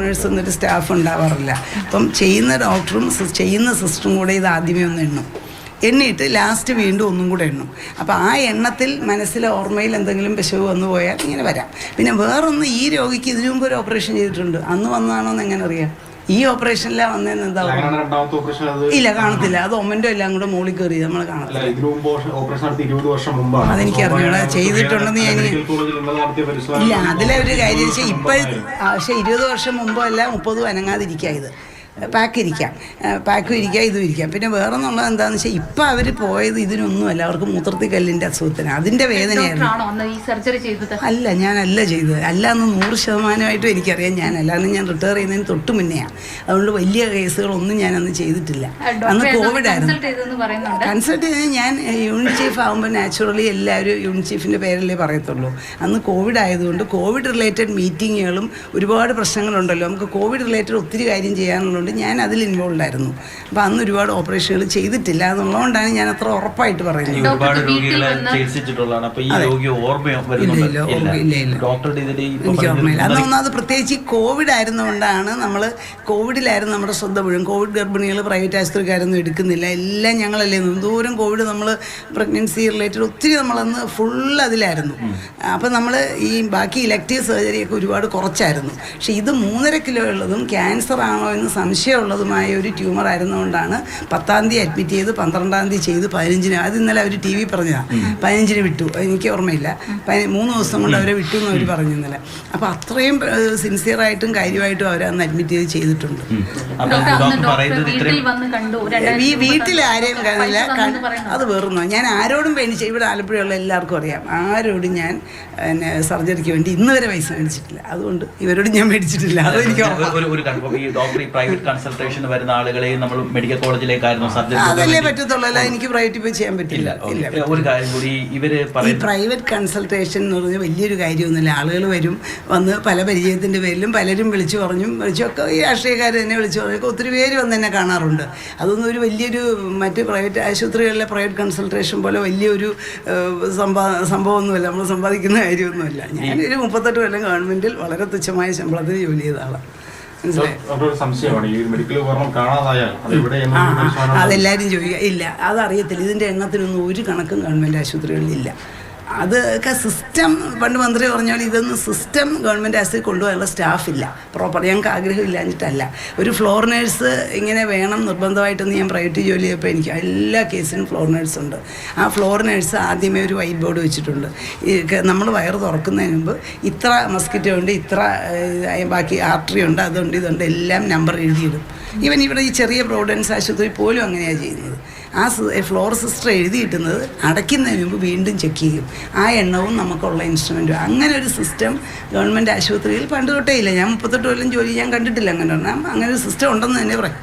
Nurse എന്നൊരു staff ഉണ്ടാവാറില്ല. അപ്പം ചെയ്യുന്ന ഡോക്ടറും ചെയ്യുന്ന സിസ്റ്ററും കൂടെ ഇത് ആദ്യമേ ഒന്ന് എണ്ണിയിട്ട് ലാസ്റ്റ് വീണ്ടും ഒന്നും കൂടെ എണ്ണും. അപ്പോൾ ആ എണ്ണത്തിൽ മനസ്സിലെ ഓർമ്മയിൽ എന്തെങ്കിലും പിശക് വന്നു പോയാൽ ഇങ്ങനെ വരാം. പിന്നെ വേറൊന്ന്, ഈ രോഗിക്ക് ഇതിനു മുമ്പ് ഒരു ഓപ്പറേഷൻ ചെയ്തിട്ടുണ്ട്, അന്ന് വന്നതാണോ എന്ന് എങ്ങനെ അറിയാം? ഈ ഓപ്പറേഷനിലാണ് വന്നതെന്ന് എന്താ ഇല്ല, കാണത്തില്ല. അത് ഒമ്മൻ്റെ എല്ലാം കൂടെ മുകളിൽ കയറി നമ്മൾ കാണത്തില്ല. അതെനിക്ക് അറിഞ്ഞൂടാ, ചെയ്തിട്ടുണ്ടെന്ന് ഞാൻ ഇല്ല. അതിലെ ഒരു കാര്യം വെച്ചാൽ പക്ഷേ 20 വർഷം മുമ്പോ അല്ല 30 അനങ്ങാതിരിക്കുക. ഇത് പാക്കും ഇരിക്കാം, ഇതും ഇരിക്കാം. പിന്നെ വേറെ എന്നുള്ളത് എന്താണെന്ന് വെച്ചാൽ ഇപ്പം അവർ പോയത് ഇതിനൊന്നുമല്ല, അവർക്ക് മൂത്രത്തിൽ കല്ലിൻ്റെ അസുഖത്തിന് അതിൻ്റെ വേദനയായിരുന്നു. അല്ല, ഞാനല്ല ചെയ്തത്. അല്ല എന്ന് 100% എനിക്കറിയാം. ഞാനല്ല, അന്ന് ഞാൻ റിട്ടയർ ചെയ്യുന്നതിന് തൊട്ട് മുന്നെയാണ്. അതുകൊണ്ട് വലിയ കേസുകളൊന്നും ഞാനന്ന് ചെയ്തിട്ടില്ല. അന്ന് കോവിഡായിരുന്നു. കൺസൾട്ട് ചെയ്ത് ഞാൻ യൂണിറ്റ് ചീഫ് ആകുമ്പോൾ നാച്ചുറലി എല്ലാവരും യൂണിറ്റ് ചീഫിൻ്റെ പേരല്ലേ പറയത്തുള്ളൂ. അന്ന് കോവിഡ് ആയതുകൊണ്ട് കോവിഡ് റിലേറ്റഡ് മീറ്റിങ്ങുകളും ഒരുപാട് പ്രശ്നങ്ങളുണ്ടല്ലോ, നമുക്ക് കോവിഡ് റിലേറ്റഡ് ഒത്തിരി കാര്യം ചെയ്യാനുള്ളതുകൊണ്ട് ഞാൻ അതിൽ ഇൻവോൾവ് ആയിരുന്നു. അപ്പോൾ അന്ന് ഒരുപാട് ഓപ്പറേഷനുകൾ ചെയ്തിട്ടില്ല എന്നുള്ളതുകൊണ്ടാണ് ഞാൻ അത്ര ഉറപ്പായിട്ട് പറയുന്നത്. എനിക്ക് ഓർമ്മയില്ല. അന്ന് ഒന്നാമത് പ്രത്യേകിച്ച് കോവിഡ് ആയിരുന്നുകൊണ്ടാണ് കോവിഡിലായിരുന്നു നമ്മുടെ ശ്രദ്ധ മുഴുവൻ. കോവിഡ് ഗർഭിണികൾ പ്രൈവറ്റ് ആശുപത്രിക്കാരൊന്നും എടുക്കുന്നില്ല, എല്ലാം ഞങ്ങളല്ലേ. ദൂരം കോവിഡ് നമ്മൾ പ്രഗ്നൻസി റിലേറ്റഡ് ഒത്തിരി നമ്മളന്ന് ഫുൾ അതിലായിരുന്നു. അപ്പം നമ്മൾ ഈ ബാക്കി ഇലക്റ്റീവ് സർജറിയൊക്കെ ഒരുപാട് കുറച്ചായിരുന്നു. പക്ഷേ ഇത് 3.5 കിലോ ഉള്ളതും ക്യാൻസർ ആണോ എന്ന് സംശയമുള്ളതുമായ ഒരു ട്യൂമർ ആയിരുന്നുകൊണ്ടാണ് 10-ാം തീയതി അഡ്മിറ്റ് ചെയ്ത് 12-ാം തീയതി ചെയ്ത് 15-ന്, അത് ഇന്നലെ അവർ TV പറഞ്ഞതാണ്, 15-ന് വിട്ടു. എനിക്ക് ഓർമ്മയില്ല, 3 ദിവസം കൊണ്ട് അവരെ വിട്ടു എന്ന് അവർ പറഞ്ഞു ഇന്നലെ. അപ്പോൾ അത്രയും സിൻസിയറായിട്ടും കാര്യമായിട്ടും അവരന്ന് അഡ്മിറ്റ് ചെയ്തിട്ടുണ്ട്. ഈ വീട്ടിൽ ആരെയും കാണില്ല, അത് വേറൊന്നും. ഞാൻ ആരോടും പേടിച്ച, ഇവിടെ ആലപ്പുഴയുള്ള എല്ലാവർക്കും അറിയാം, ആരോടും ഞാൻ സർജറിക്ക് വേണ്ടി ഇന്ന് വരെ പൈസ മേടിച്ചിട്ടില്ല. അതുകൊണ്ട് ഇവരോട് ഞാൻ മേടിച്ചിട്ടില്ല. അതെനിക്ക് പ്രൈവറ്റ് കൺസൾട്ടേഷൻ വരുന്ന ആളുകളെ നമ്മൾ മെഡിക്കൽ കോളേജിലേക്കായിരുന്നു സർജറി. അതല്ലേ പറ്റത്തുള്ളൂ, എനിക്ക് പ്രൈവറ്റ് പോയി ചെയ്യാൻ പറ്റില്ല. ഒരു കാര്യം കൂടി, ഇവര് ഈ പ്രൈവറ്റ് കൺസൾട്ടേഷൻ എന്ന് പറഞ്ഞാൽ വലിയൊരു കാര്യമൊന്നുമില്ല. ആളുകൾ വന്ന് പല പരിചയത്തിൻ്റെ പേരിലും പലരും വിളിച്ചൊക്കെ ഈ രാഷ്ട്രീയക്കാർ തന്നെ വിളിച്ചു പറഞ്ഞൊക്കെ ഒത്തിരി പേര് വന്ന് എന്നെ കാണാറുണ്ട്. അതൊന്നും ഒരു വലിയൊരു മറ്റ് പ്രൈവറ്റ് ആശുപത്രികളിലെ പ്രൈവറ്റ് കൺസൾട്ടേഷൻ പോലെ വലിയൊരു സംഭവമൊന്നുമല്ല, നമ്മൾ സമ്പാദിക്കുന്ന കാര്യമൊന്നുമല്ല. ഞാനൊരു 38 കൊല്ലം ഗവൺമെൻറ്റിൽ വളരെ തുച്ഛമായ ശമ്പളത്തിൽ ജോലി ചെയ്ത ആളാണ്. അതെല്ലാവരും ചോദിക്കുക. ഇല്ല, അതറിയത്തില്ല. ഇതിൻ്റെ എണ്ണത്തിനൊന്നും ഒരു കണക്കും ഗവൺമെൻറ് ആശുപത്രികളിലില്ല. അതൊക്കെ സിസ്റ്റം, പണ്ട് മന്ത്രി പറഞ്ഞാൽ ഇതൊന്നും സിസ്റ്റം ഗവൺമെൻറ് ആശുപത്രി കൊണ്ടുപോകാനുള്ള സ്റ്റാഫില്ല പ്രോപ്പർ. ഞങ്ങൾക്ക് ആഗ്രഹമില്ലാഞ്ഞിട്ടല്ല. ഒരു ഫ്ലോർ നേഴ്സ് ഇങ്ങനെ വേണം നിർബന്ധമായിട്ടൊന്ന്. ഞാൻ പ്രൈവറ്റ് ജോലി ചെയ്തപ്പോൾ എനിക്ക് എല്ലാ കേസിനും ഫ്ലോർ നേഴ്സുണ്ട്. ആ ഫ്ലോർ നേഴ്സ് ആദ്യമേ ഒരു വൈറ്റ് ബോർഡ് വെച്ചിട്ടുണ്ട്. നമ്മൾ വയറ് തുറക്കുന്നതിന് മുമ്പ് ഇത്ര മസ്കിറ്റോ ഉണ്ട്, ഇത്ര ബാക്കി ആർട്ടറി ഉണ്ട്, അതുണ്ട്, ഇതുണ്ട്, എല്ലാം നമ്പർ എഴുതിയിടും. ഈവൻ ഇവിടെ ഈ ചെറിയ പ്രോവിഡൻസ് ആശുപത്രി പോലും അങ്ങനെയാണ് ചെയ്യുന്നത്. ആ ഫ്ലോർ സിസ്റ്റർ എഴുതിയിട്ടുന്നത് അടയ്ക്കുന്നതിന് മുമ്പ് വീണ്ടും ചെക്ക് ചെയ്യും. ആ എണ്ണവും നമുക്കുള്ള ഇൻസ്ട്രുമെൻറ്റും. അങ്ങനെ ഒരു സിസ്റ്റം ഗവൺമെൻറ് ആശുപത്രിയിൽ പണ്ട് തൊട്ടേ ഇല്ല. ഞാൻ 38 കൊല്ലം ജോലി ഞാൻ കണ്ടിട്ടില്ല. അങ്ങനെ ഒരു സിസ്റ്റം ഉണ്ടെന്ന് തന്നെ പറയും.